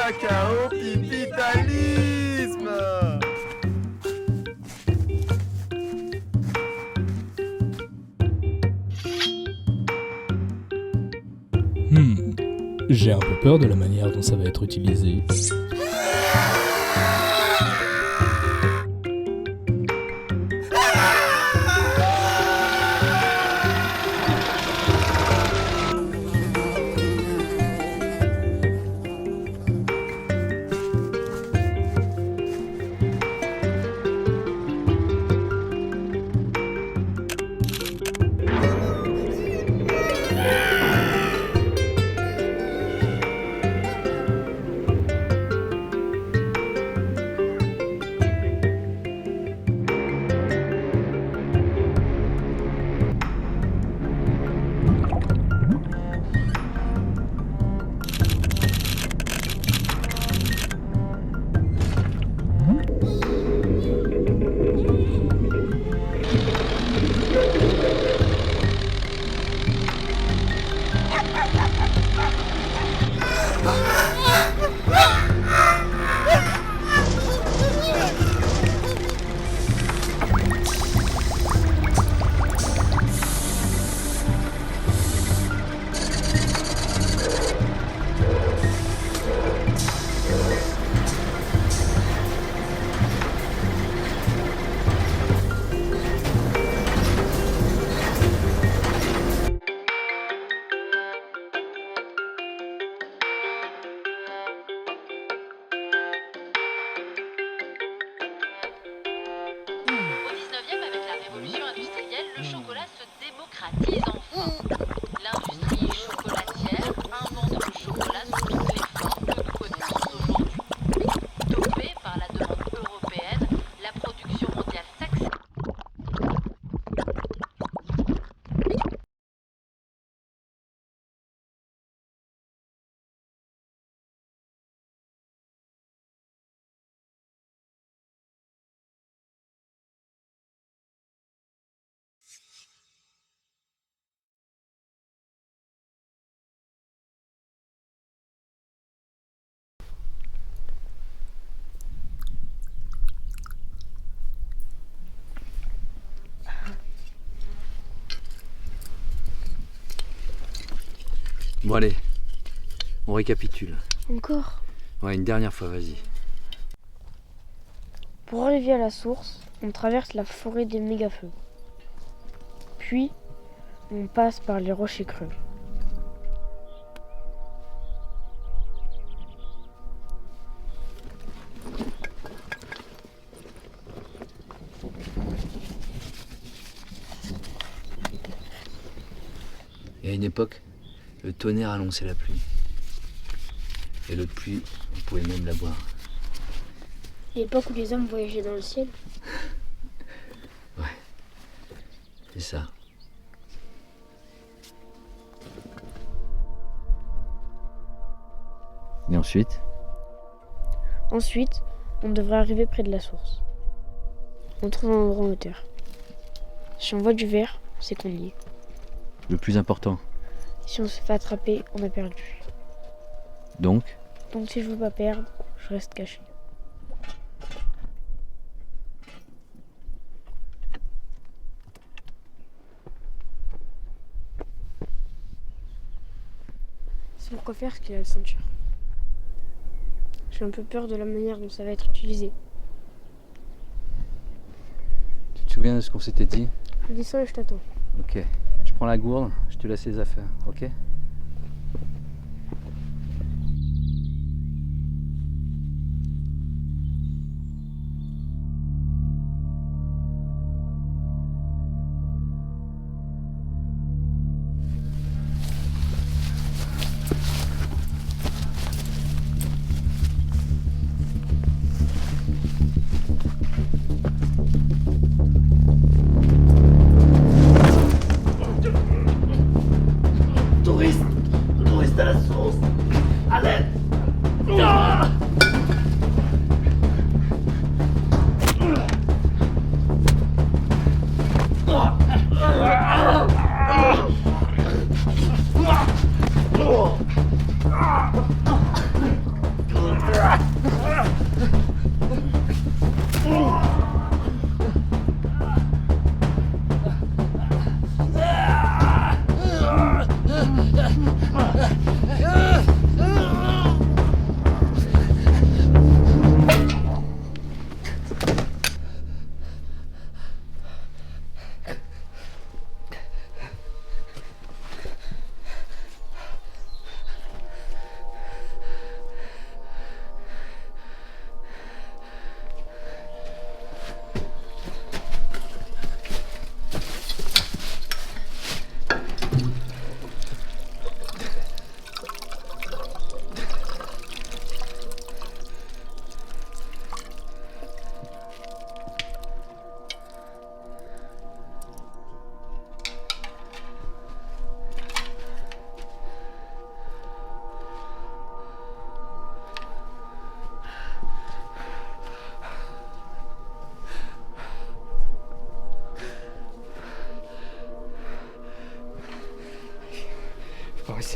Cacao pipitalisme. J'ai un peu peur de la manière dont ça va être utilisé. Au 19e, avec la révolution industrielle, le chocolat se démocratise enfin. L'industrie chocolatière invente le chocolat sous toutes les formes que nous connaissons aujourd'hui. Dopée par la demande européenne, la production mondiale s'accélère. Bon allez, on récapitule. Encore. Ouais, une dernière fois, vas-y. Pour arriver à la source, on traverse la forêt des mégafeux. Puis, on passe par les rochers creux. Et à une époque, le tonnerre annonçait la pluie. Et l'eau de pluie, on pouvait même la boire. L'époque où les hommes voyageaient dans le ciel. Ouais, c'est ça. Et ensuite? Ensuite, on devrait arriver près de la source. On trouve un endroit en hauteur. Si on voit du vert, c'est qu'on y est. Le plus important. Si on se fait attraper, on a perdu. Donc, Donc si je veux pas perdre, je reste caché. C'est pourquoi faire ce qu'il y a la ceinture. J'ai un peu peur de la manière dont ça va être utilisé. tu te souviens de ce qu'on s'était dit? Je descends et je t'attends. Ok. Je prends la gourde, je te laisse les affaires, ok? Touriste à la source. À l'aide. Ah.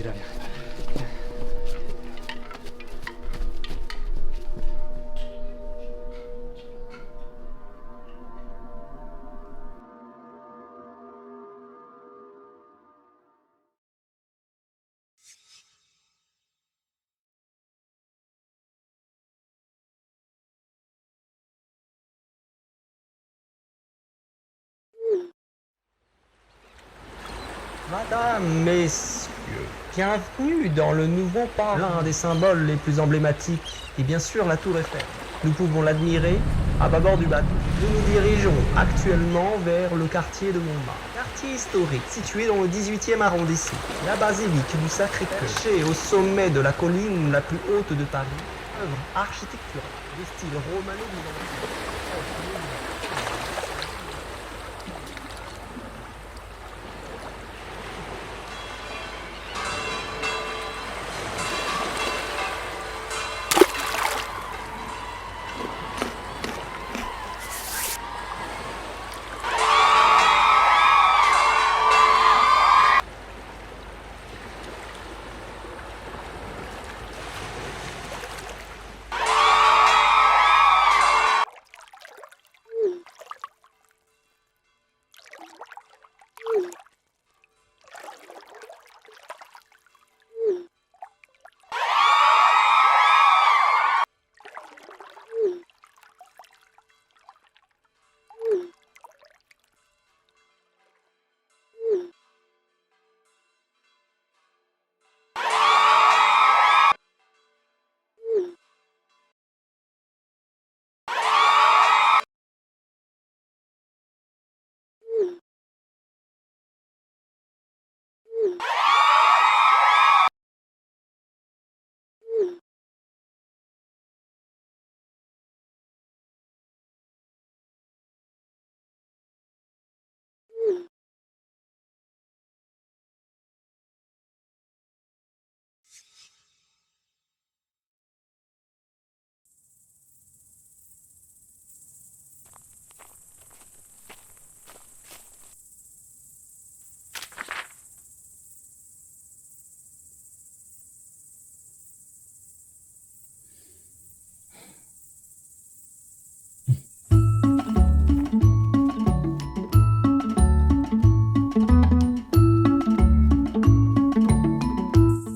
là, viens. Madame, messieurs, bienvenue dans le nouveau parc. L'un des symboles les plus emblématiques est bien sûr la tour Eiffel. Nous pouvons l'admirer à bâbord du bateau. Nous nous dirigeons actuellement vers le quartier de Montmartre. Quartier historique situé dans le 18e arrondissement. La basilique du Sacré-Cœur, perchée au sommet de la colline la plus haute de Paris, œuvre architecturale de style romano-byzantin.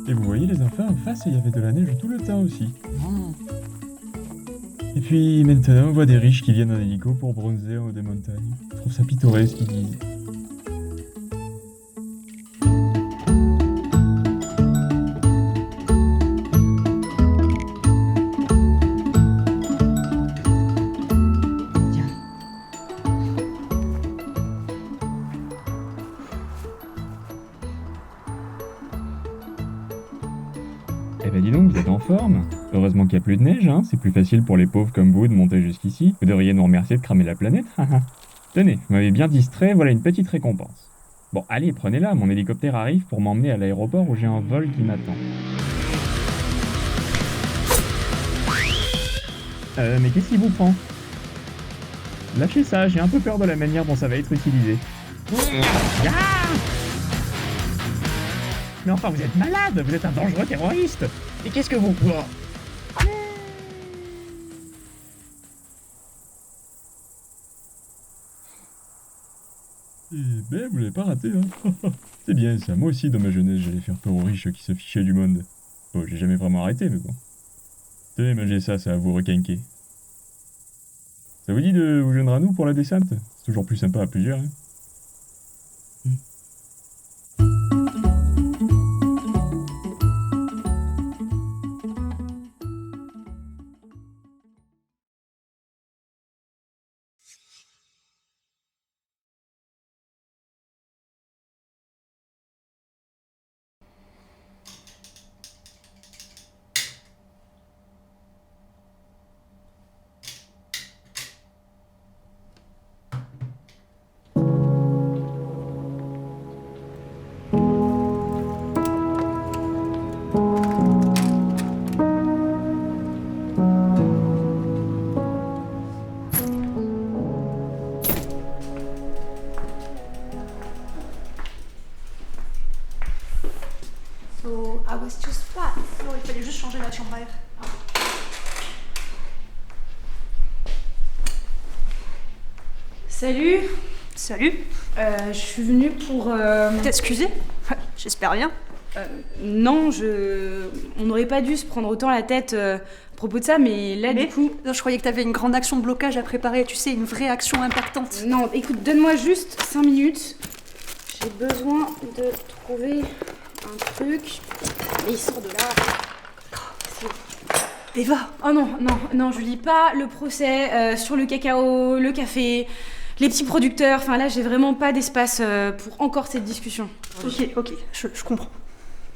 Et vous voyez les enfants, en face, il y avait de la neige tout le temps aussi. Et puis maintenant, on voit des riches qui viennent en hélico pour bronzer en haut des montagnes. Je trouve ça pittoresque, ils disent. Eh ben dis donc, vous êtes en forme. Heureusement qu'il n'y a plus de neige, hein. C'est plus facile pour les pauvres comme vous de monter jusqu'ici. Vous devriez nous remercier de cramer la planète. Tenez, vous m'avez bien distrait, voilà une petite récompense. Bon, allez, prenez-la, mon hélicoptère arrive pour m'emmener à l'aéroport où j'ai un vol qui m'attend. Mais qu'est-ce qui vous prend? Lâchez ça, j'ai un peu peur de la manière dont ça va être utilisé. Ah! Mais enfin, vous êtes malade, vous êtes un dangereux terroriste. Et qu'est-ce que vous... Eh ben, vous l'avez pas raté, hein. C'est bien ça, moi aussi dans ma jeunesse, j'allais faire peur aux riches qui se fichaient du monde. Bon, j'ai jamais vraiment arrêté, mais bon. Tenez, mangez ça, ça va vous requinquer. Ça vous dit de vous joindre à nous pour la descente? C'est toujours plus sympa à plusieurs, hein. il fallait juste changer la chambre à air. Salut, Salut, je suis venue pour... t'excuser? J'espère bien. Non, on n'aurait pas dû se prendre autant la tête à propos de ça, mais là, Mais du coup... non, je croyais que t'avais une grande action de blocage à préparer, tu sais, une vraie action impactante. Non, écoute, donne-moi juste 5 minutes. J'ai besoin de trouver un truc. Et il sort de là. Eva, Oh non, Julie, pas le procès sur le cacao, le café, les petits producteurs. Enfin là, j'ai vraiment pas d'espace pour encore cette discussion. ok, je comprends.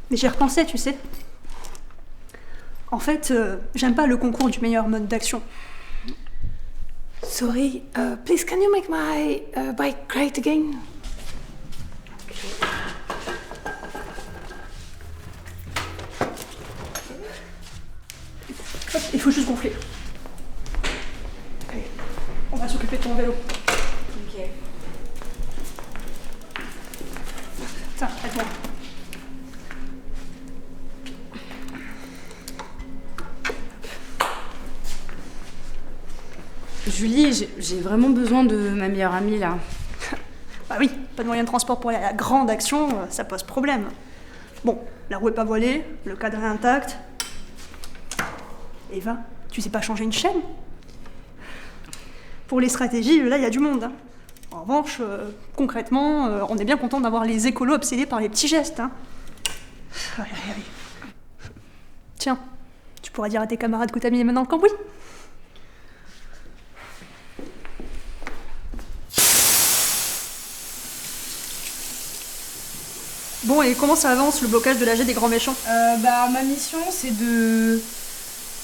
Mais j'y repensais, tu sais. En fait, j'aime pas le concours du meilleur mode d'action. Sorry, please can you make my bike great again? Hop, il faut juste gonfler. Allez, on va s'occuper de ton vélo. Ok. Tiens, aide-moi. Julie, j'ai vraiment besoin de ma meilleure amie là. Bah oui, pas de moyen de transport pour aller à la grande action, ça pose problème. Bon, la roue est pas voilée, le cadre est intact. Eva, tu sais pas changer une chaîne? Pour les stratégies, là, il y a du monde. Hein. En revanche, concrètement, on est bien content d'avoir les écolos obsédés par les petits gestes. Hein. Allez. Tiens, tu pourras dire à tes camarades que t'as mis les mains dans le cambouis. Bon, et comment ça avance, le blocage de l'AG des grands méchants? Ma mission, c'est de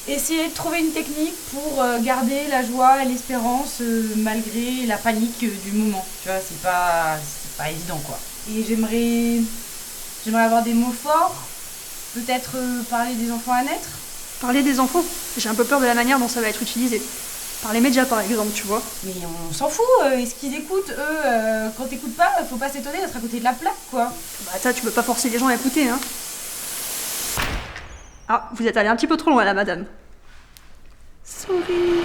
essayer de trouver une technique pour garder la joie et l'espérance malgré la panique du moment. Tu vois, c'est pas évident, quoi. Et j'aimerais avoir des mots forts, peut-être parler des enfants à naître. Parler des enfants? J'ai un peu peur de la manière dont ça va être utilisé. Par les médias, par exemple, tu vois. Mais on s'en fout, est-ce qu'ils écoutent, eux quand t'écoutes pas, faut pas s'étonner d'être à côté de la plaque, quoi. Bah ça, tu peux pas forcer les gens à écouter, hein. Ah, vous êtes allé un petit peu trop loin, là, madame. Sorry.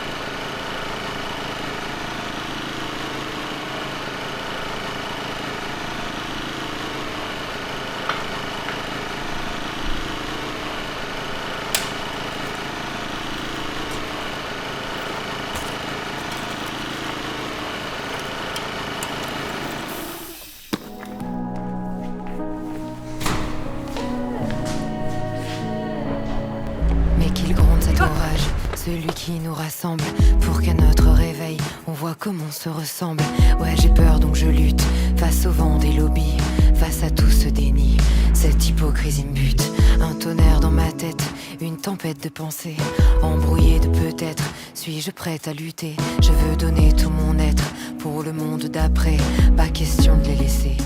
Mais qu'il gronde cet orage, celui qui nous rassemble, pour qu'à notre réveil, on voit comment on se ressemble. Ouais, j'ai peur donc je lutte, face au vent des lobbies, face à tout ce déni. Cette hypocrisie me bute, un tonnerre dans ma tête, une tempête de pensées, embrouillée de peut-être. Suis-je prête à lutter? Je veux donner tout mon être pour le monde d'après, pas question de les laisser.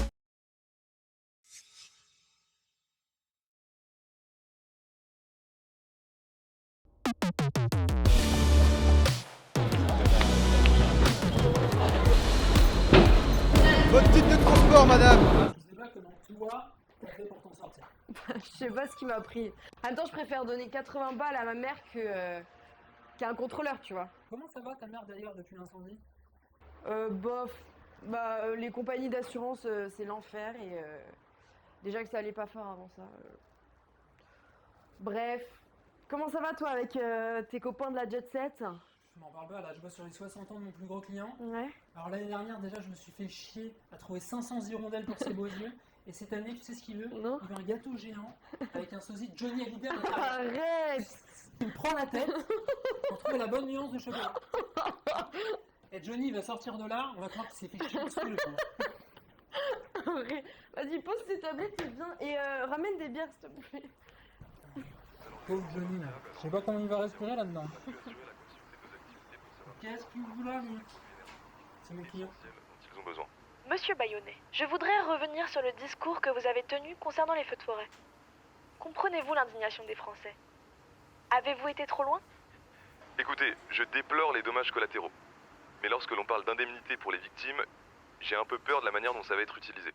Votre titre de transport, madame. Je sais pas comment toi, t'as fait pour t'en sortir. Je sais pas ce qui m'a pris. En même temps, je préfère donner 80 balles à ma mère qu'à un contrôleur, tu vois. Comment ça va ta mère d'ailleurs depuis l'incendie? Bof. Les compagnies d'assurance, c'est l'enfer et déjà que ça allait pas fort avant ça. Bref. Comment ça va toi avec tes copains de la jet set? Je m'en parle pas, là je bosse sur les 60 ans de mon plus gros client. Ouais. Alors l'année dernière déjà je me suis fait chier à trouver 500 hirondelles pour ses beaux yeux. Et cette année tu sais ce qu'il veut? Non. Il veut un gâteau géant avec un sosie de Johnny Hallyday à l'intérieur. Arrête. Il me prend la tête pour trouver la bonne nuance de chocolat. Et Johnny va sortir de là, on va croire qu'il s'est fait chier dessus le pauvre. Vas-y, pose tes tablettes et viens. Et ramène des bières s'il te plaît. Pauvre Johnny là, je sais pas comment il va respirer là-dedans. Qu'est-ce qu'il vous là, lui? C'est mon client. Ils ont besoin. Monsieur Bayonnet, je voudrais revenir sur le discours que vous avez tenu concernant les feux de forêt. Comprenez-vous l'indignation des Français? Avez-vous été trop loin? Écoutez, je déplore les dommages collatéraux. Mais lorsque l'on parle d'indemnité pour les victimes, j'ai un peu peur de la manière dont ça va être utilisé.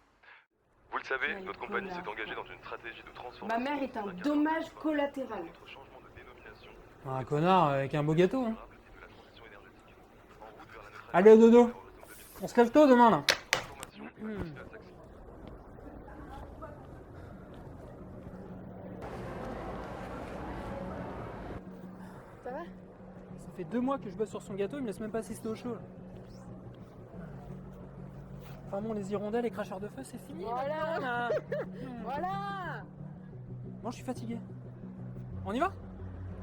Vous le savez, Ouais, notre il est compagnie là. s'est engagée dans une stratégie de transformation. Ma mère est un dommage collatéral. Un connard avec un beau gâteau. Hein. Allez, au dodo. On se lève tôt demain, là. Ça va? Ça fait 2 mois que je bosse sur son gâteau, il me laisse même pas assister au show. Là. Enfin bon, les hirondelles, les cracheurs de feu, c'est fini. Voilà. maintenant, là. Voilà. Bon, je suis fatigué. On y va?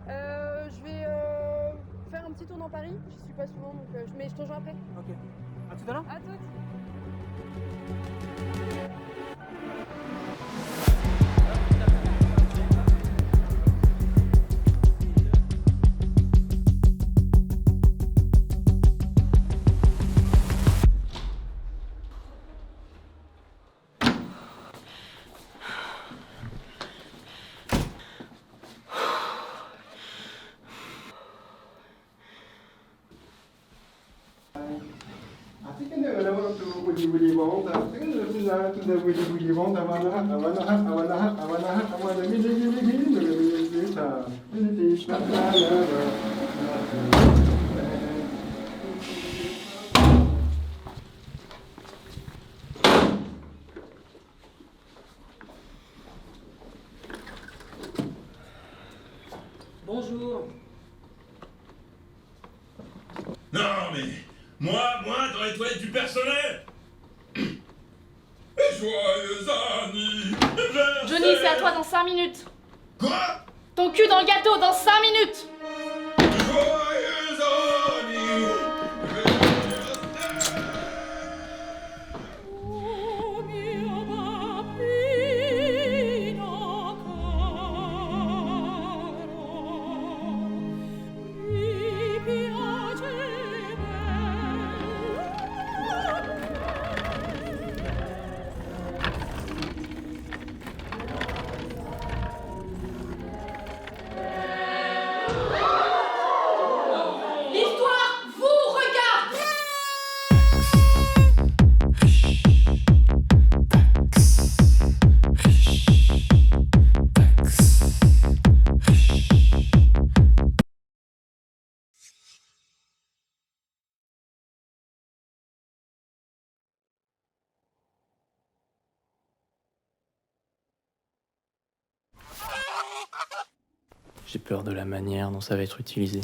Je vais faire un petit tour dans Paris. J'y suis pas souvent, donc mais je te rejoins après. Ok. À tout à l'heure. À toutes. Bonjour. Non, mais moi, dans les toilettes du personnel. Joyeux anniversaire. Johnny, c'est à toi dans 5 minutes. Quoi? Ton cul dans le gâteau dans 5 minutes. Joyeux anniversaire. L'histoire vous regarde. J'ai peur de la manière dont ça va être utilisé.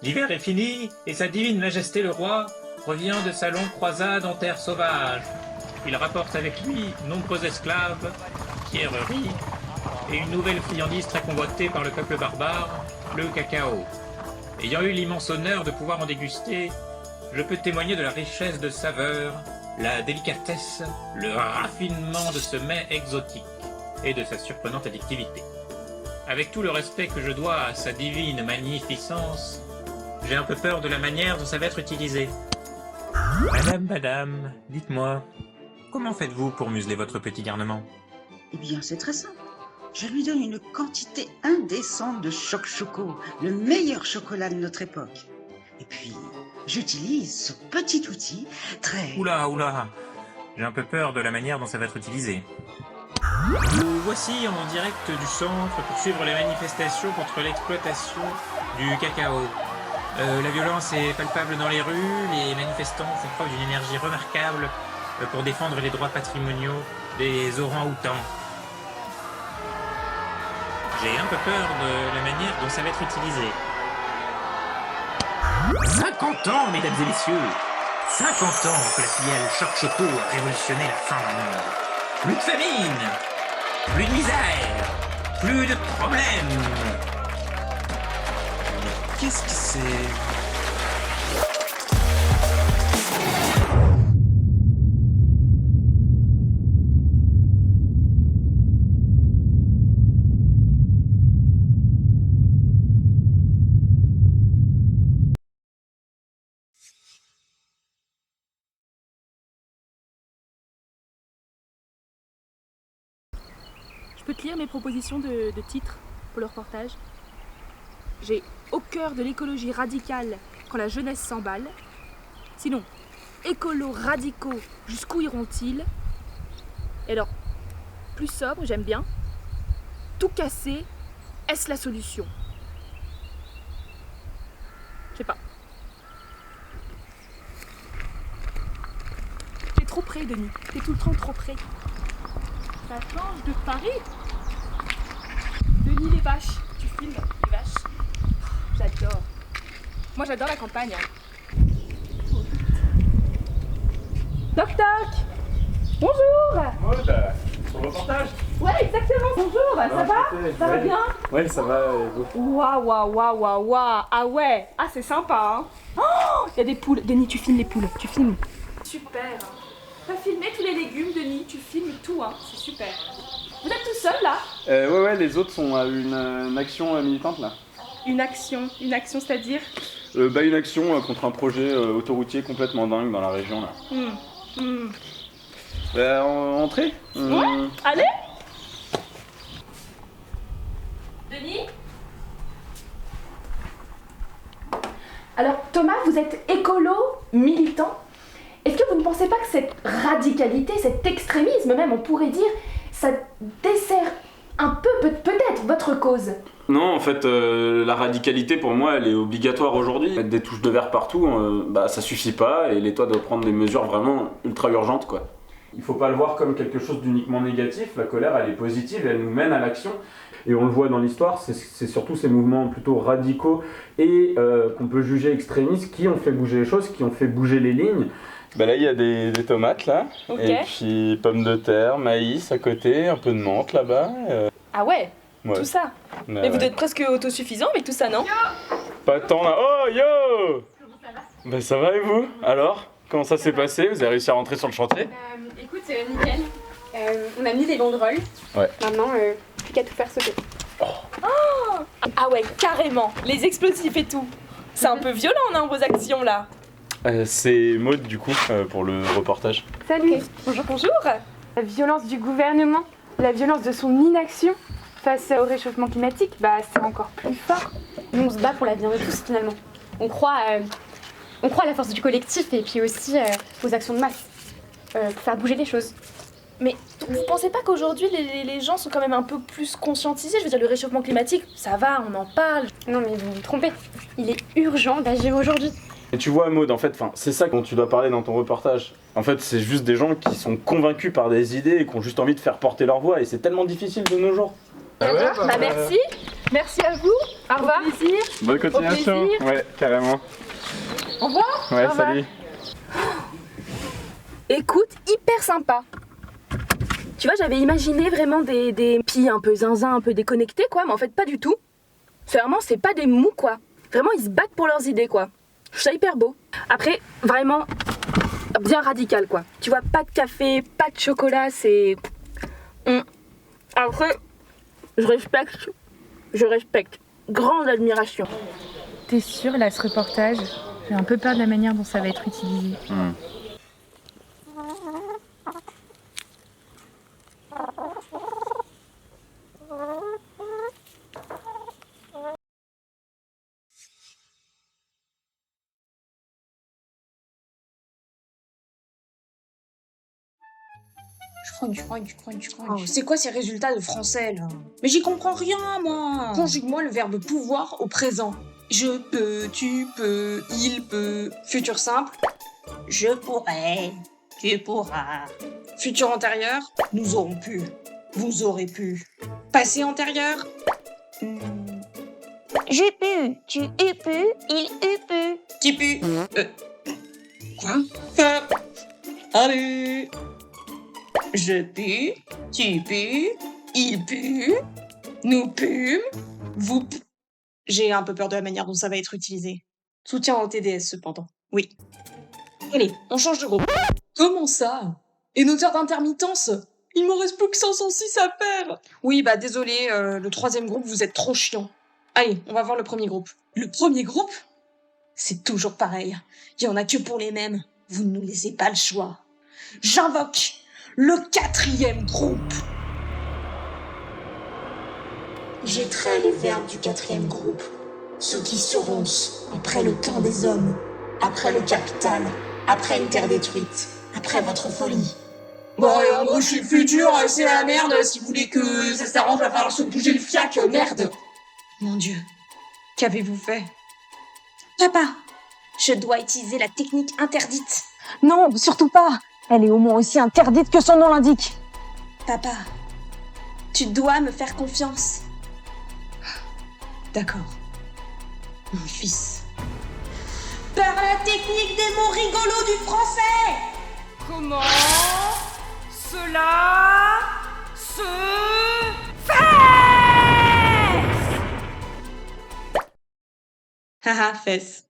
L'hiver est fini, et sa divine majesté le roi revient de sa longue croisade en terre sauvage. Il rapporte avec lui nombreux esclaves, pierreries, et une nouvelle friandise très convoitée par le peuple barbare, le cacao. Ayant eu l'immense honneur de pouvoir en déguster, je peux témoigner de la richesse de saveurs, la délicatesse, le raffinement de ce mets exotique et de sa surprenante addictivité. Avec tout le respect que je dois à sa divine magnificence, j'ai un peu peur de la manière dont ça va être utilisé. Madame, dites-moi, comment faites-vous pour museler votre petit garnement? Eh bien, c'est très simple. Je lui donne une quantité indécente de choc-choco, le meilleur chocolat de notre époque. Et puis, j'utilise ce petit outil très... Oula, j'ai un peu peur de la manière dont ça va être utilisé. Nous voici en direct du centre pour suivre les manifestations contre l'exploitation du cacao. La violence est palpable dans les rues, les manifestants font preuve d'une énergie remarquable pour défendre les droits patrimoniaux des orang-outans. J'ai un peu peur de la manière dont ça va être utilisé. 50 ans, mesdames et messieurs! 50 ans que la filiale Choc-Choco a révolutionné la fin du monde. Plus de famine! Plus de misère! Plus de problèmes! Mais qu'est-ce que c'est? Je peux te lire mes propositions de titres pour le reportage. J'ai au cœur de l'écologie radicale quand la jeunesse s'emballe. Sinon, écolos radicaux, jusqu'où iront-ils? Et alors, plus sobre, j'aime bien. Tout casser, est-ce la solution? Je sais pas. T'es trop près, Denis. T'es tout le temps trop près. Ça change de Paris. Denis, les vaches. Tu filmes les vaches. J'adore. Moi, j'adore la campagne. Toc toc. Bonjour. Maud, sur le reportage? Ouais, exactement. Bonjour. Ça va? Ça va bien? Ouais, ça va. Waouh. Ah ouais. Ah, c'est sympa. Hein. Oh, il y a des poules. Denis, tu filmes les poules. Tu filmes. Super. T'as filmé tous les légumes, Denis. Tu filmes tout, hein. C'est super. Vous êtes tout seul là? Ouais, les autres sont à une action militante là. Une action c'est-à-dire? Une action contre un projet autoroutier complètement dingue dans la région là. Entrez. Ouais, allez. Denis? Alors Thomas, vous êtes écolo, militant. Est-ce que vous ne pensez pas que cette radicalité, cet extrémisme même, on pourrait dire, ça dessert un peu, peut-être, votre cause? Non, en fait, la radicalité pour moi, elle est obligatoire aujourd'hui. Mettre des touches de verre partout, ça suffit pas et l'État doit prendre des mesures vraiment ultra urgentes, quoi. Il faut pas le voir comme quelque chose d'uniquement négatif. La colère, elle est positive, elle nous mène à l'action. Et on le voit dans l'histoire, c'est surtout ces mouvements plutôt radicaux et qu'on peut juger extrémistes qui ont fait bouger les choses, qui ont fait bouger les lignes. Là, il y a des tomates, là, okay. Et puis pommes de terre, maïs à côté, un peu de menthe là-bas. Ah ouais, ouais. Tout ça. Mais vous êtes presque autosuffisant avec tout ça, non? Pas tant là. Oh, yo! Ça va et vous? Alors? Comment ça s'est passé? Vous avez réussi à rentrer sur le chantier? Écoute, nickel. On a mis les banderoles. Ouais. Maintenant, plus qu'à tout faire sauter. Oh. Ah ouais, carrément. Les explosifs et tout. C'est un peu violent, non, vos actions là? C'est Maud du coup pour le reportage. Salut. Okay. Bonjour. La violence du gouvernement, la violence de son inaction face au réchauffement climatique, c'est encore plus fort. Nous on se bat pour l'avenir de tous finalement. On croit à la force du collectif et puis aussi aux actions de masse pour faire bouger les choses. Mais vous pensez pas qu'aujourd'hui les gens sont quand même un peu plus conscientisés? Je veux dire, le réchauffement climatique, ça va, on en parle. Non mais vous vous trompez, il est urgent d'agir aujourd'hui. Et tu vois Maud, en fait, c'est ça dont tu dois parler dans ton reportage. En fait, c'est juste des gens qui sont convaincus par des idées et qui ont juste envie de faire porter leur voix et c'est tellement difficile de nos jours. Merci. Merci à vous. Au revoir. Au plaisir. Bonne continuation. Au plaisir. Ouais, carrément. Au revoir. Ouais, Au revoir. salut. Écoute, hyper sympa. Tu vois, j'avais imaginé vraiment des filles un peu zinzin, un peu déconnectées, quoi, mais en fait, pas du tout. C'est pas des mous, quoi. Vraiment, ils se battent pour leurs idées, quoi. Je trouve ça hyper beau. Après, vraiment, bien radical, quoi. Tu vois, pas de café, pas de chocolat, c'est... Après, je respecte. Grande admiration. T'es sûre, là, ce reportage? J'ai un peu peur de la manière dont ça va être utilisé. Oh, c'est quoi ces résultats de français là? Mais j'y comprends rien moi. Conjugue-moi le verbe pouvoir au présent. Je peux, tu peux, il peut. Futur simple. Je pourrais, tu pourras. Futur antérieur. Nous aurons pu. Vous aurez pu. Passé antérieur. J'ai pu, tu eus pu, il eut pu. Qui pu. Quoi? Allez. Je pus, tu pus, il put, nous pûmes, vous pu... J'ai un peu peur de la manière dont ça va être utilisé. Soutien en TDS cependant, oui. Allez, on change de groupe. Comment ça? Et nos heures d'intermittence? Il m'en reste plus que 506 à faire. Oui, bah désolé, le troisième groupe, vous êtes trop chiant. Allez, on va voir le premier groupe. Le premier groupe? C'est toujours pareil. Il y en a que pour les mêmes. Vous ne nous laissez pas le choix. J'invoque le quatrième groupe. J'étrais les verbes du quatrième groupe, ceux qui se roncent après le temps des hommes, après le capital, après une terre détruite, après votre folie. Bon, en gros, je suis le futur, c'est la merde, si vous voulez que ça s'arrange, va falloir se bouger le fiac, merde. Mon Dieu, qu'avez-vous fait? Papa, je dois utiliser la technique interdite. Non, surtout pas. Elle est au moins aussi interdite que son nom l'indique. Papa, tu dois me faire confiance. D'accord. Mon fils. Par la technique des mots rigolos du français. Comment cela se fait? Haha, fesses.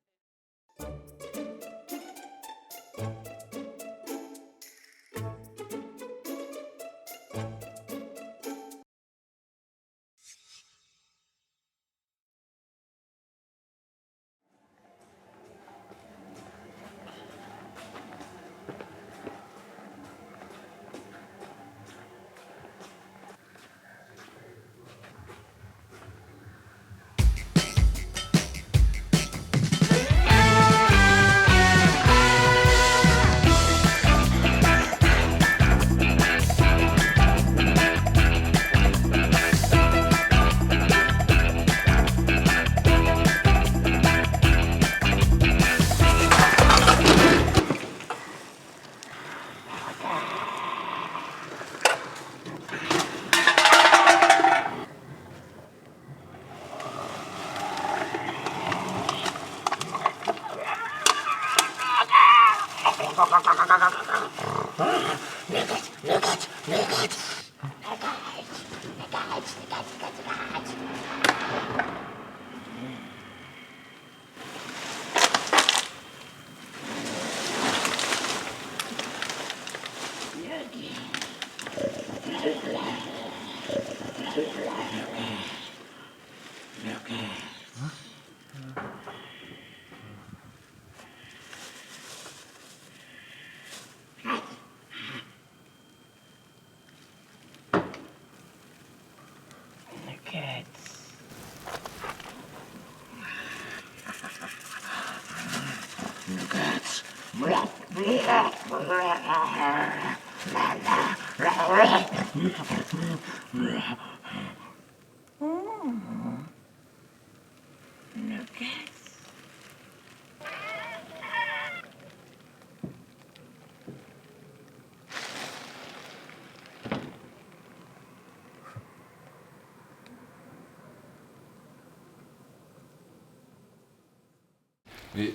Et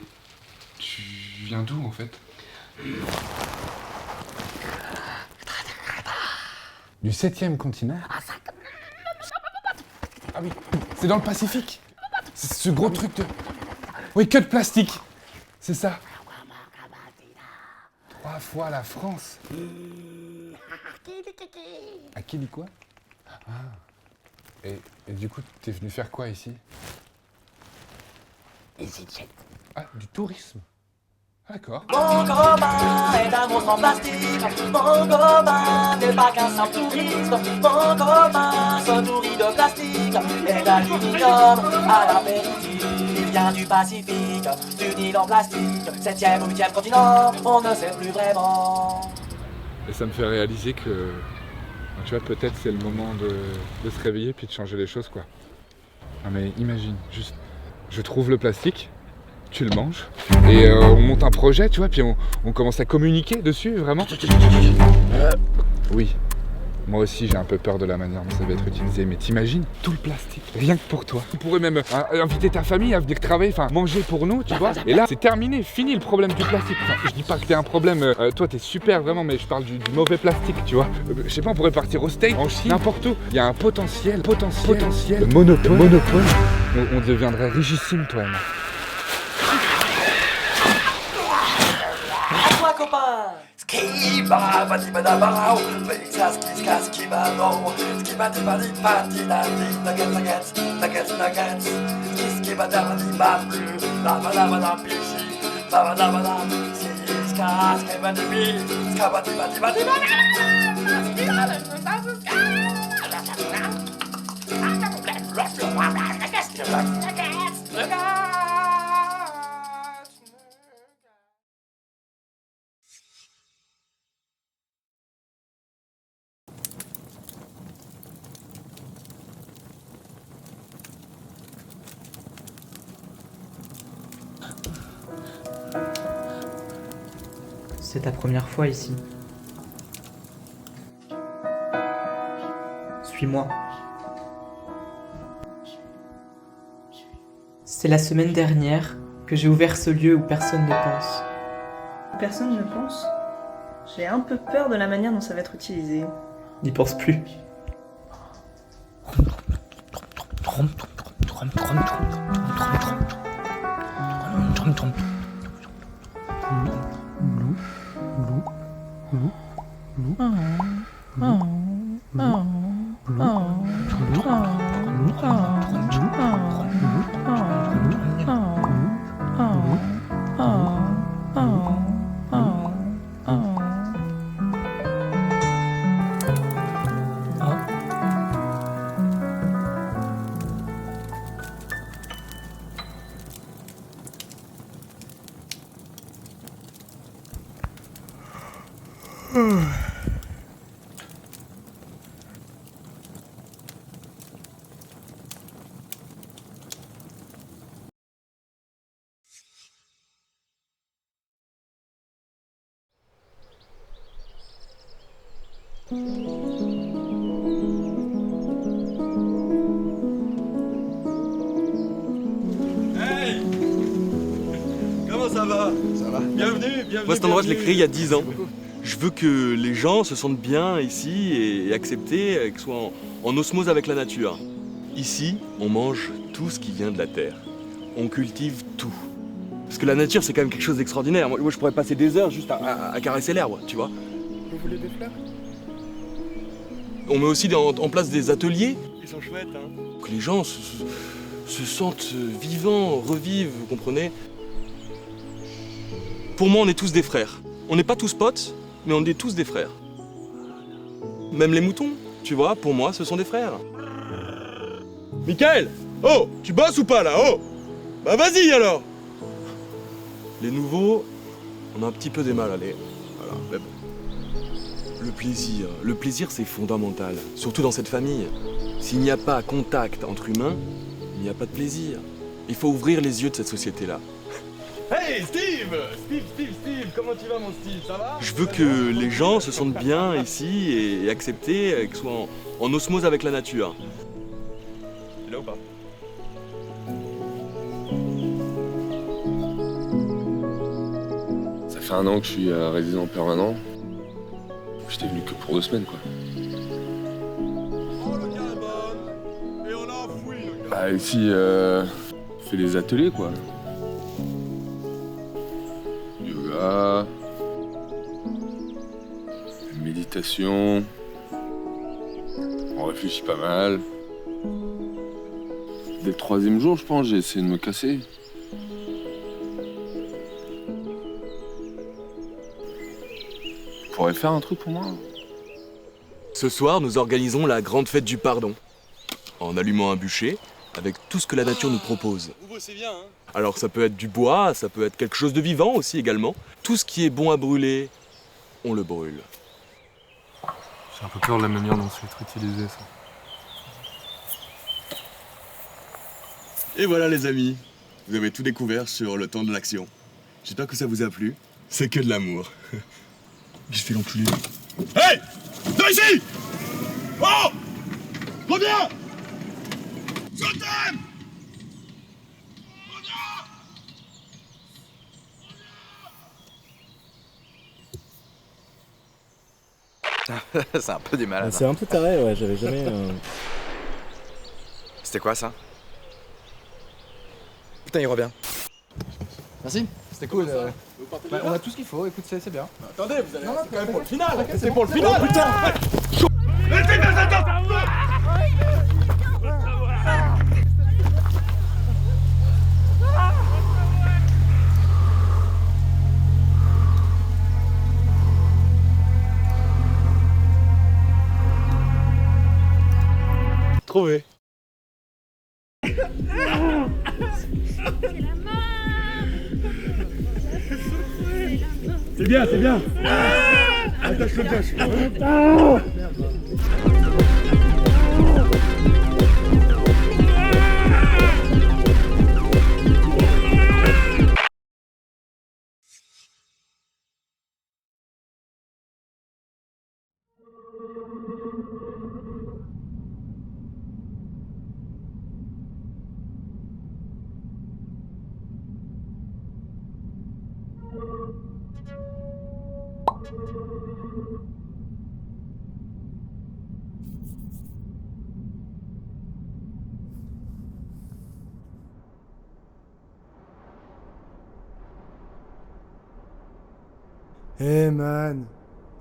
tu viens d'où en fait? Du 7e continent? Ah oui, c'est dans le Pacifique. C'est ce gros truc de... Oui, que de plastique. C'est ça. 3 fois la France. À qui dit quoi? Ah. Et du coup, t'es venu faire quoi ici? Ah, du tourisme. D'accord. Mon copain est un monstre en plastique. Mon copain n'est pas qu'un simple touriste. Mon copain se nourrit de plastique et d'aluminium à l'apéritif. Il vient du Pacifique, du Nil en plastique. 7e ou 8e continent, on ne sait plus vraiment. Et ça me fait réaliser que, tu vois, peut-être c'est le moment de se réveiller puis de changer les choses, quoi. Non mais imagine, juste, je trouve le plastique, tu le manges, et on monte un projet, tu vois, puis on commence à communiquer dessus, vraiment. Oui, moi aussi j'ai un peu peur de la manière dont ça va être utilisé, mais t'imagines, tout le plastique, rien que pour toi. On pourrait même inviter ta famille à venir travailler, enfin manger pour nous, tu vois. Et là, c'est terminé, fini le problème du plastique. Enfin, je dis pas que t'es un problème, toi t'es super vraiment, mais je parle du mauvais plastique, tu vois. Je sais pas, on pourrait partir au States, en Chine, n'importe où. Il y a un potentiel. Le monopole. On deviendrait richissime, toi et moi. À toi, copain! Skiba, badi badabarao, Felixas, kiskas, skibado, skibadi badi badi nadi, nuggets, skibadabadi bablu, babadabada pichi, babadabada, siskas, skibadi bi, skabadi badi badi C'est ta première fois ici. Suis-moi. C'est la semaine dernière que j'ai ouvert ce lieu où personne ne pense. Personne ne pense. J'ai un peu peur de la manière dont ça va être utilisé. N'y pense plus. Hey! Comment ça va? Ça va. Bienvenue. Moi, cet endroit, je l'ai créé il y a 10 ans. Je veux que les gens se sentent bien ici et acceptés, qu'ils soient en osmose avec la nature. Ici, on mange tout ce qui vient de la terre. On cultive tout. Parce que la nature, c'est quand même quelque chose d'extraordinaire. Moi, je pourrais passer des heures juste à caresser l'herbe, tu vois. Vous voulez des fleurs? On met aussi en place des ateliers. Ils sont chouettes, hein. Que les gens se sentent vivants, revivent, vous comprenez? Pour moi, on est tous des frères. On n'est pas tous potes, mais on est tous des frères. Même les moutons, tu vois, pour moi, ce sont des frères. Michael! Oh! Tu bosses ou pas, là? Oh! Bah vas-y, alors! Les nouveaux, on a un petit peu des mal, allez. Voilà, mais bon. Le plaisir c'est fondamental, surtout dans cette famille. S'il n'y a pas contact entre humains, il n'y a pas de plaisir. Il faut ouvrir les yeux de cette société-là. Hey Steve! Steve, comment tu vas mon Steve? Ça va? Je veux que les gens se sentent bien ici et acceptés, qu'ils soient en osmose avec la nature. Là ou pas? fait 1 an que je suis résident permanent. J'étais venu que pour 2 semaines, quoi. Bah ici, on fait des ateliers, quoi. Yoga, méditation, on réfléchit pas mal. Dès le 3e jour, je pense, j'ai essayé de me casser. Tu pourrais faire un truc pour moi? Ce soir, nous organisons la grande fête du pardon. En allumant un bûcher, avec tout ce que la nature nous propose. Vous bossez bien, hein? Alors ça peut être du bois, ça peut être quelque chose de vivant aussi également. Tout ce qui est bon à brûler, on le brûle. J'ai un peu peur de la manière dont ça va être utilisé, ça. Et voilà les amis, vous avez tout découvert sur le temps de l'action. J'espère que ça vous a plu. C'est que de l'amour. Je fais l'enculé. Hey! Viens ici! Oh! Reviens! Je t'aime! C'est un peu du malade. C'est un peu taré, ouais, j'avais jamais... C'était quoi ça? Putain, il revient. Merci, c'était cool. on a tout ce qu'il faut, écoute, c'est bien. Attendez, vous allez... c'est quand même pour le final! C'est pour le final! Oh, putain! Trouvé. C'est bien, c'est bien. Attache le cache. Eh man,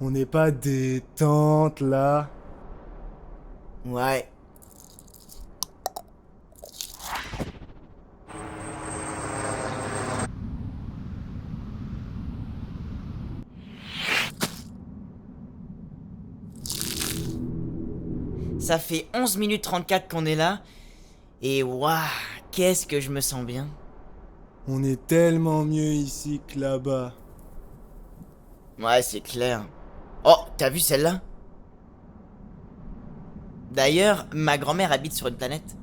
on n'est pas détente là. Ouais. Ça fait 11 minutes 34 qu'on est là. Et waouh, qu'est-ce que je me sens bien. On est tellement mieux ici que là-bas. Ouais, c'est clair. Oh, t'as vu celle-là? D'ailleurs, ma grand-mère habite sur une planète.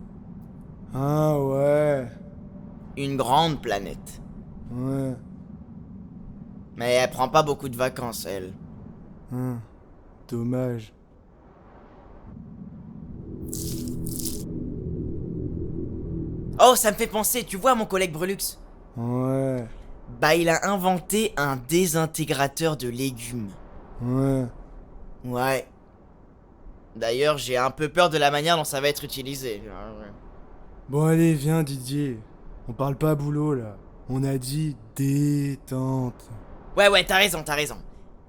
Ah ouais. Une grande planète. Ouais. Mais elle prend pas beaucoup de vacances, elle. Dommage. Oh, ça me fait penser, tu vois mon collègue Brelux? Ouais. Bah, il a inventé un désintégrateur de légumes. Ouais. Ouais. D'ailleurs, j'ai un peu peur de la manière dont ça va être utilisé. Bon allez, viens Didier. On parle pas boulot là. On a dit détente. Ouais, t'as raison, t'as raison.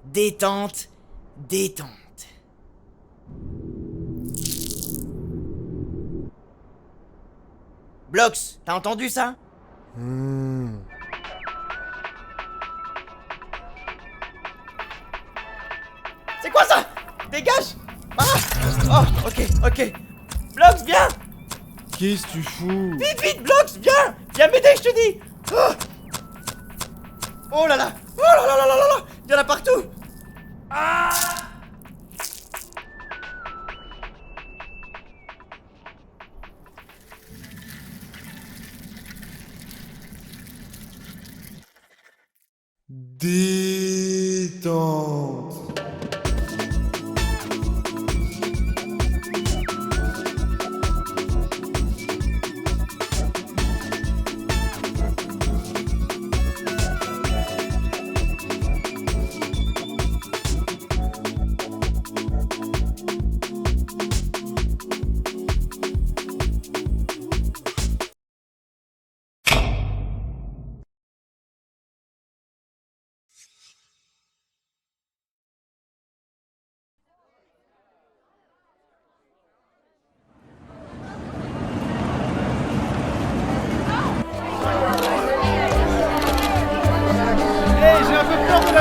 Détente, détente. Blox, t'as entendu ça? C'est quoi ça? Dégage! Ah! Oh, ok. Blox, viens! Qu'est-ce que tu fous? Vite, Blox, viens! Viens m'aider, je te dis! Oh là là! Il y en a partout! Ah! Détente.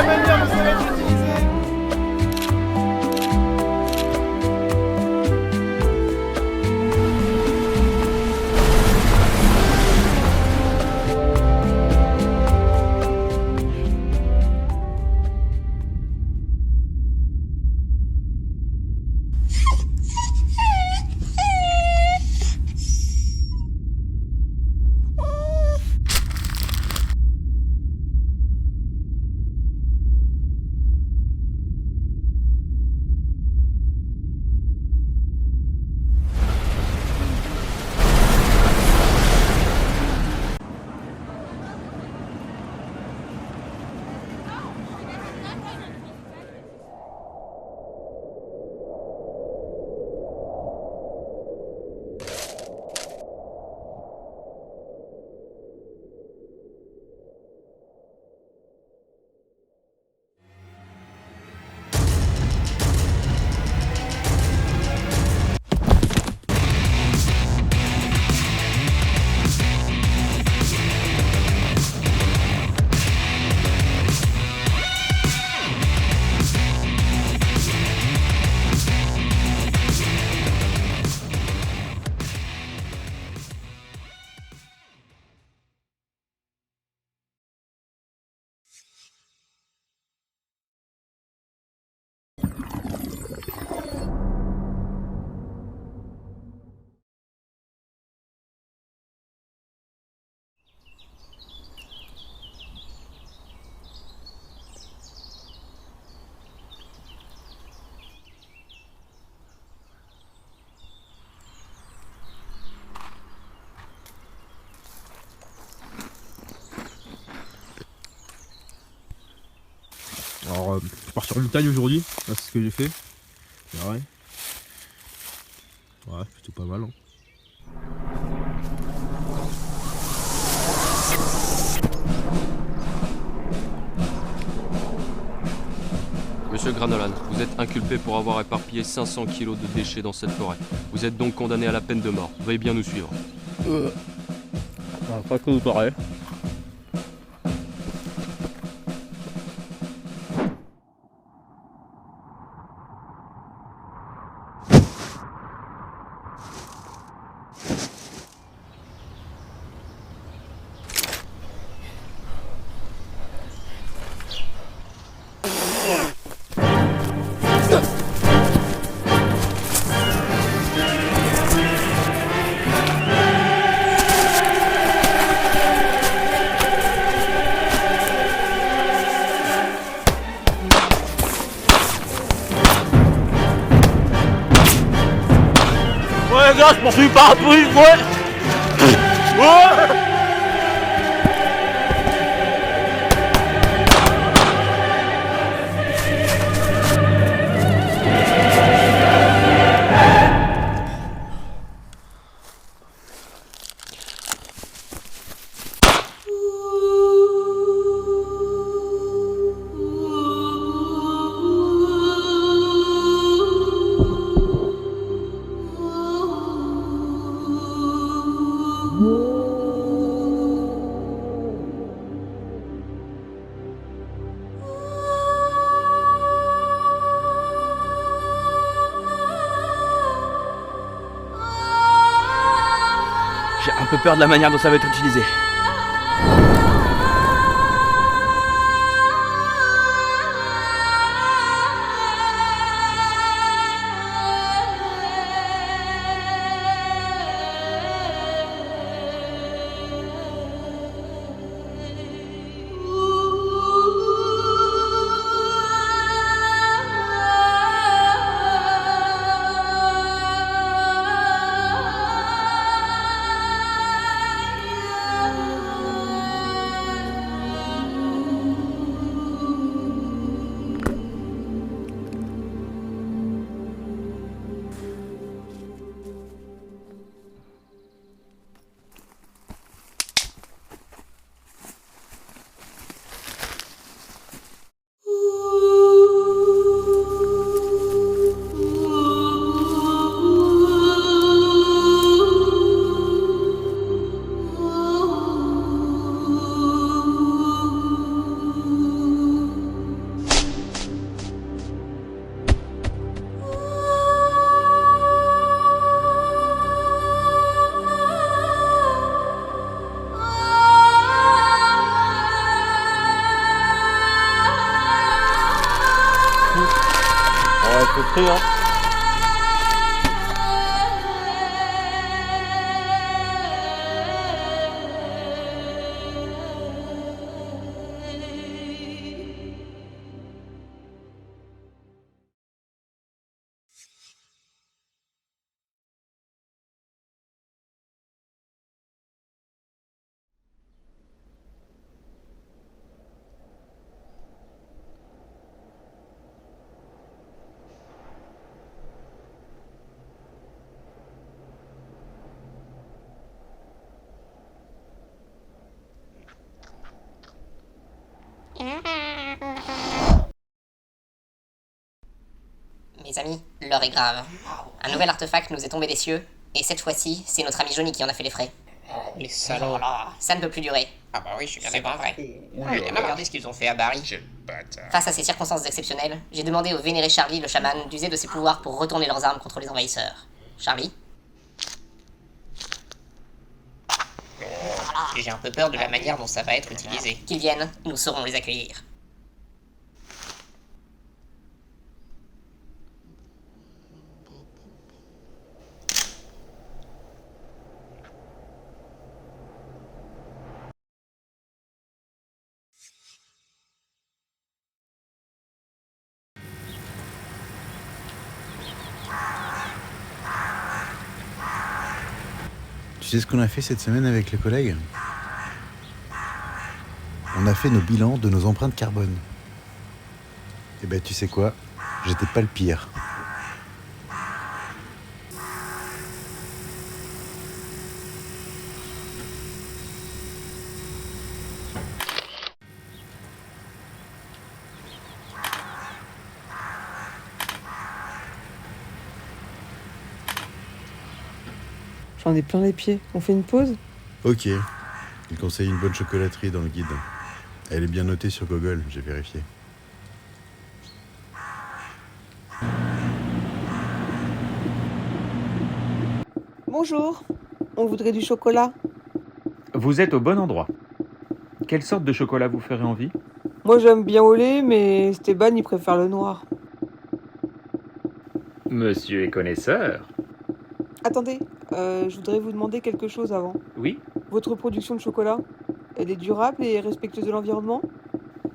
la manière dont ça va être utilisé. Alors, je pars sur une montagne aujourd'hui, c'est ce que j'ai fait. C'est vrai. Ouais, plutôt pas mal. Hein. Monsieur Granolan, vous êtes inculpé pour avoir éparpillé 500 kilos de déchets dans cette forêt. Vous êtes donc condamné à la peine de mort. Veuillez bien nous suivre. Pas que vous paraît. Ouais, gars, je poursuis par plus, ouais. J'ai un peu peur de la manière dont ça va être utilisé. Ouais, faut crier, hein. Mes amis, l'heure est grave. Un nouvel artefact nous est tombé des cieux, et cette fois-ci, c'est notre ami Johnny qui en a fait les frais. Les salauds. Voilà, ça ne peut plus durer. Ah bah oui, je suis bien d'accord. Regardez ce qu'ils ont fait à Barry. Face à ces circonstances exceptionnelles, j'ai demandé au vénéré Charlie, le chaman, d'user de ses pouvoirs pour retourner leurs armes contre les envahisseurs. Charlie? J'ai un peu peur de la manière dont ça va être utilisé. Qu'ils viennent, nous saurons les accueillir. Tu sais ce qu'on a fait cette semaine avec les collègues? On a fait nos bilans de nos empreintes carbone. Et ben tu sais quoi? J'étais pas le pire. J'en ai plein les pieds. On fait une pause? Ok. Il conseille une bonne chocolaterie dans le guide. Elle est bien notée sur Google, j'ai vérifié. Bonjour. On voudrait du chocolat. Vous êtes au bon endroit. Quelle sorte de chocolat vous ferait envie? Moi j'aime bien au lait, mais Stéban il préfère le noir. Monsieur est connaisseur. Attendez, je voudrais vous demander quelque chose avant. Oui? Votre production de chocolat, elle est durable et respectueuse de l'environnement?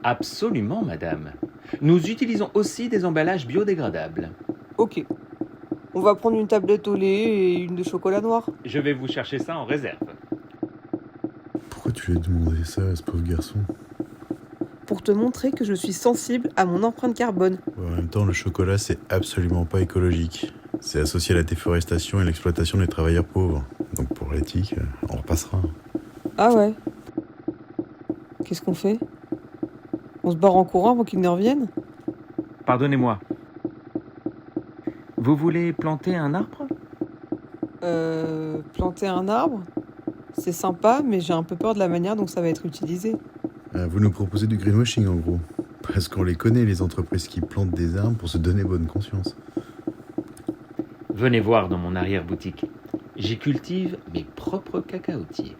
Absolument, madame. Nous utilisons aussi des emballages biodégradables. Ok. On va prendre une tablette au lait et une de chocolat noir. Je vais vous chercher ça en réserve. Pourquoi tu lui as demandé ça à ce pauvre garçon? Pour te montrer que je suis sensible à mon empreinte carbone. En même temps, le chocolat, c'est absolument pas écologique. C'est associé à la déforestation et l'exploitation des travailleurs pauvres. Donc pour l'éthique, on repassera. Ah ouais. Qu'est-ce qu'on fait? On se barre en courant avant qu'ils ne reviennent? Pardonnez-moi. Vous voulez planter un arbre? Planter un arbre? C'est sympa, mais j'ai un peu peur de la manière dont ça va être utilisé. Vous nous proposez du greenwashing en gros. Parce qu'on les connaît, les entreprises qui plantent des arbres pour se donner bonne conscience. Venez voir dans mon arrière-boutique. J'y cultive mes propres cacaotiers.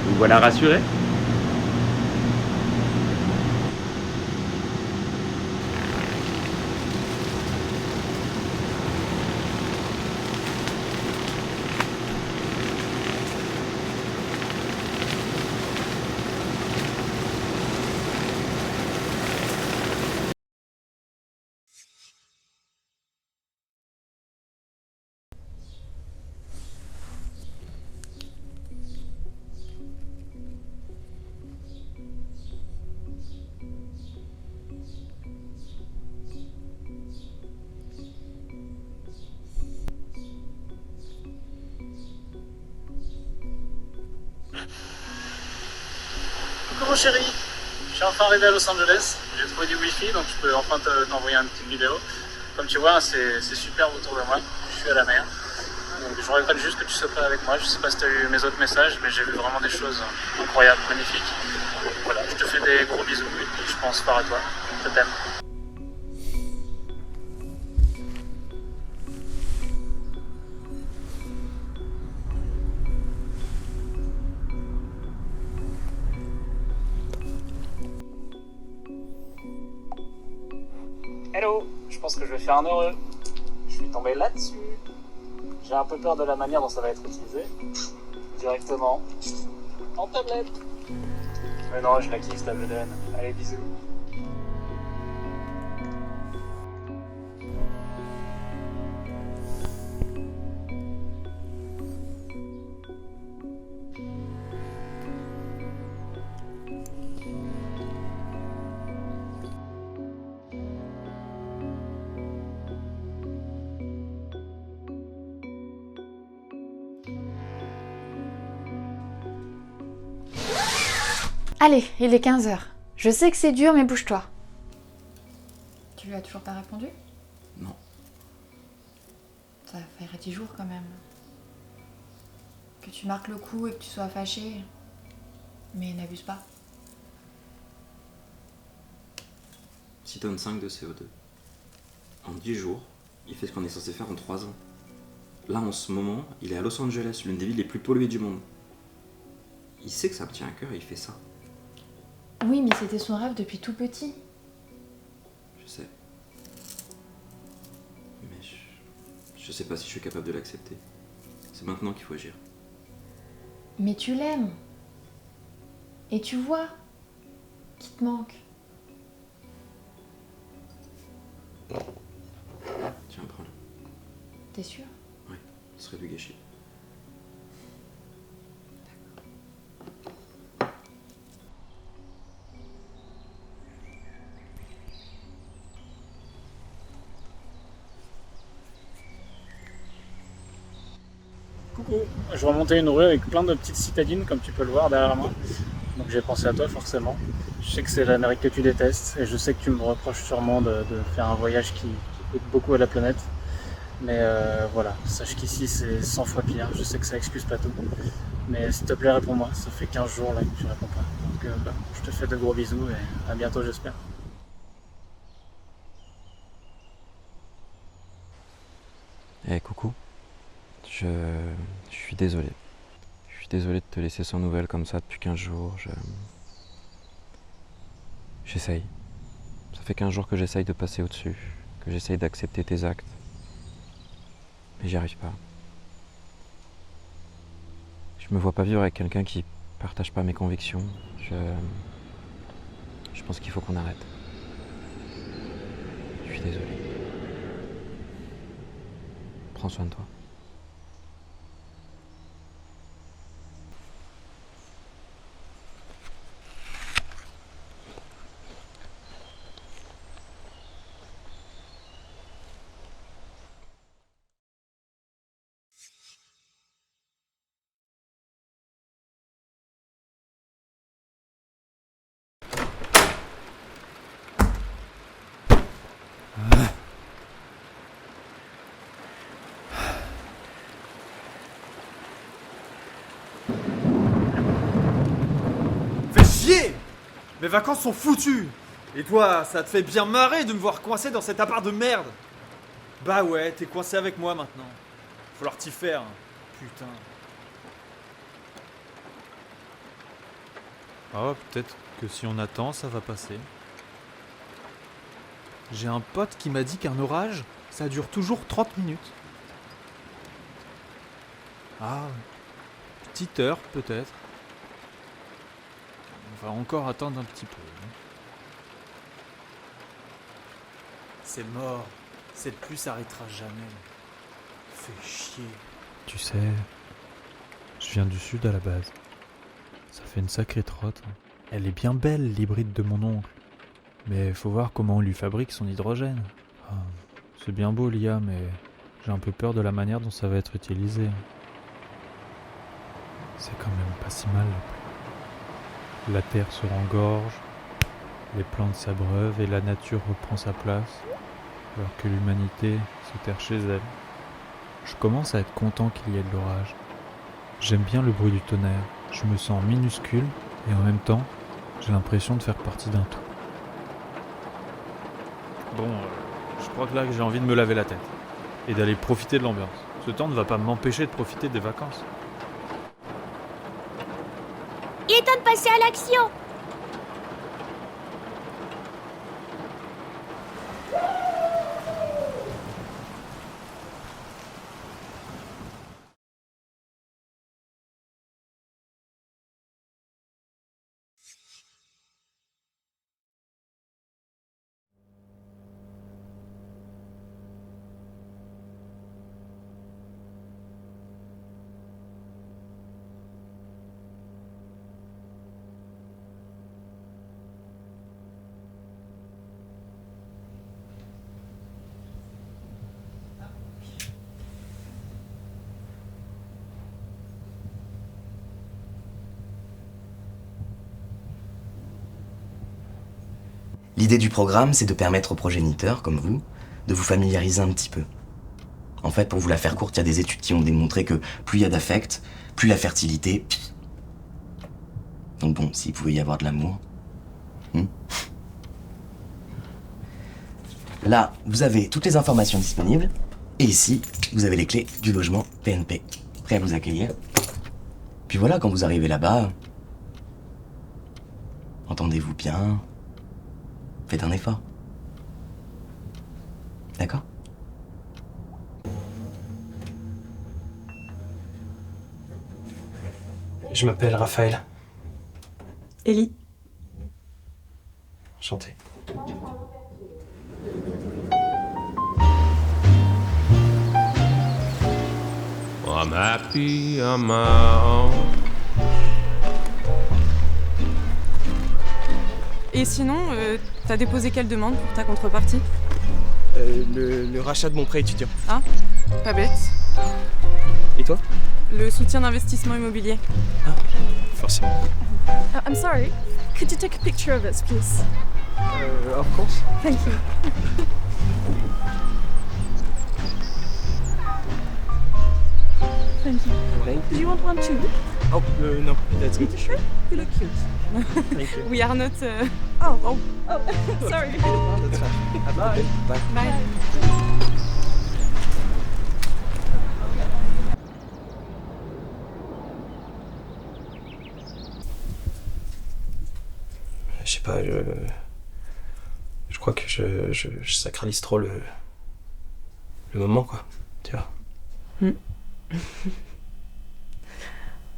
Vous voilà rassuré? Coucou mon chéri, je suis enfin arrivé à Los Angeles, j'ai trouvé du wifi donc je peux enfin t'envoyer une petite vidéo. Comme tu vois, c'est super autour de moi, je suis à la mer. Donc je regrette juste que tu sois pas avec moi, je sais pas si tu as eu mes autres messages mais j'ai vu vraiment des choses incroyables, magnifiques. Voilà, je te fais des gros bisous et puis je pense fort à toi, je t'aime. pense que je vais faire un heureux. Je suis tombé là-dessus. J'ai un peu peur de la manière dont ça va être utilisé. Directement en tablette. Mais non, je la kiffe ta bedaine. Allez, bisous. Allez, il est 15h. Je sais que c'est dur, mais bouge-toi. Tu lui as toujours pas répondu? Non. Ça va faire 10 jours quand même. Que tu marques le coup et que tu sois fâché. Mais n'abuse pas. 6 tonnes 5 de CO2. En 10 jours, il fait ce qu'on est censé faire en 3 ans. Là, en ce moment, il est à Los Angeles, l'une des villes les plus polluées du monde. Il sait que ça me tient à cœur et il fait ça. Oui, mais c'était son rêve depuis tout petit. Je sais. Mais je sais pas si je suis capable de l'accepter. C'est maintenant qu'il faut agir. Mais tu l'aimes. Et tu vois qu'il te manque. Tiens, prends-le. T'es sûr? Oui, ce serait du gâchis. Coucou, je remontais une rue avec plein de petites citadines comme tu peux le voir derrière moi. Donc j'ai pensé à toi forcément. Je sais que c'est l'Amérique que tu détestes et je sais que tu me reproches sûrement de faire un voyage qui coûte beaucoup à la planète. Mais voilà, sache qu'ici c'est 100 fois pire. Je sais que ça excuse pas tout. Mais s'il te plaît réponds-moi, ça fait 15 jours là que tu réponds pas. Donc je te fais de gros bisous et à bientôt j'espère. Eh coucou. Je suis désolé. Je suis désolé de te laisser sans nouvelles comme ça depuis 15 jours. J'essaye. Ça fait 15 jours que j'essaye de passer au-dessus, que j'essaye d'accepter tes actes. Mais j'y arrive pas. Je me vois pas vivre avec quelqu'un qui partage pas mes convictions. Je pense qu'il faut qu'on arrête. Je suis désolé. Prends soin de toi. Mes vacances sont foutues. Et toi, ça te fait bien marrer de me voir coincé dans cet appart de merde. Bah ouais, t'es coincé avec moi maintenant. Faut falloir t'y faire. Putain. Oh, peut-être que si on attend, ça va passer. J'ai un pote qui m'a dit qu'un orage, ça dure toujours 30 minutes. Ah, petite heure peut-être. On va encore attendre un petit peu. C'est mort. Cette pluie s'arrêtera jamais. Fais chier. Tu sais, je viens du sud à la base. Ça fait une sacrée trotte. Elle est bien belle, l'hybride de mon oncle. Mais faut voir comment on lui fabrique son hydrogène. Ah, c'est bien beau l'IA, mais j'ai un peu peur de la manière dont ça va être utilisé. C'est quand même pas si mal. La terre se rengorge, les plantes s'abreuvent et la nature reprend sa place, alors que l'humanité se terre chez elle. Je commence à être content qu'il y ait de l'orage. J'aime bien le bruit du tonnerre, je me sens minuscule et en même temps, j'ai l'impression de faire partie d'un tout. Bon, je crois que là j'ai envie de me laver la tête et d'aller profiter de l'ambiance. Ce temps ne va pas m'empêcher de profiter des vacances. Il est temps de passer à l'action. L'idée du programme, c'est de permettre aux progéniteurs, comme vous, de vous familiariser un petit peu. En fait, pour vous la faire courte, il y a des études qui ont démontré que plus il y a d'affect, plus la fertilité... Donc bon, s'il pouvait y avoir de l'amour... Là, vous avez toutes les informations disponibles. Et ici, vous avez les clés du logement PNP. Prêt à vous accueillir. Puis voilà, quand vous arrivez là-bas... Entendez-vous bien. Faites un effort. D'accord ? Je m'appelle Raphaël. Ellie. Enchanté. I'm happy on my own. Et sinon, t'as déposé quelle demande pour ta contrepartie ? Le rachat de mon prêt étudiant. Ah, pas bête. Et toi ? Le soutien d'investissement immobilier. Forcément. I'm sorry. Could you take a picture of us, please? Of course. Thank you. Thank you. Do you want one too? Oh, no, that's good. Sure. You look cute. Thank you. We are not... Oh, sorry. That's fine. Bye. Bye. Bye. Je sais pas, je crois que je sacralise trop le moment, quoi, tu vois.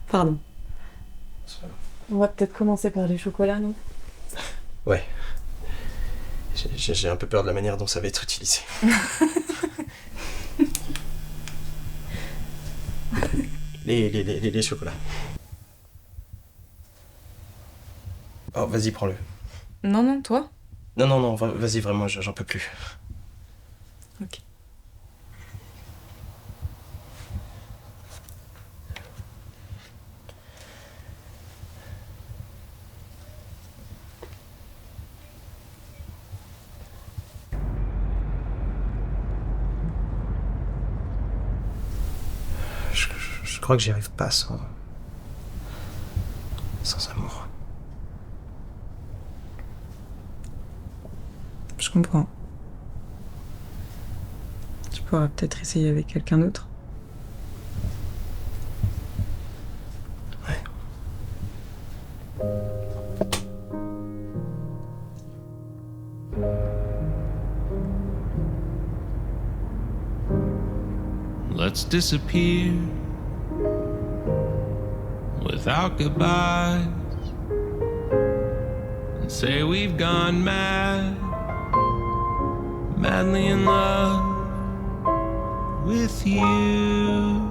Pardon. On va peut-être commencer par les chocolats, non ? Ouais. J'ai un peu peur de la manière dont ça va être utilisé. les chocolats. Oh, vas-y, prends-le. Non, toi ? Non, vas-y, vraiment, j'en peux plus. Ok. Je crois que j'y arrive pas sans amour. Je comprends. Tu pourras peut-être essayer avec quelqu'un d'autre. Let's disappear without goodbyes and say we've gone mad, madly in love with you.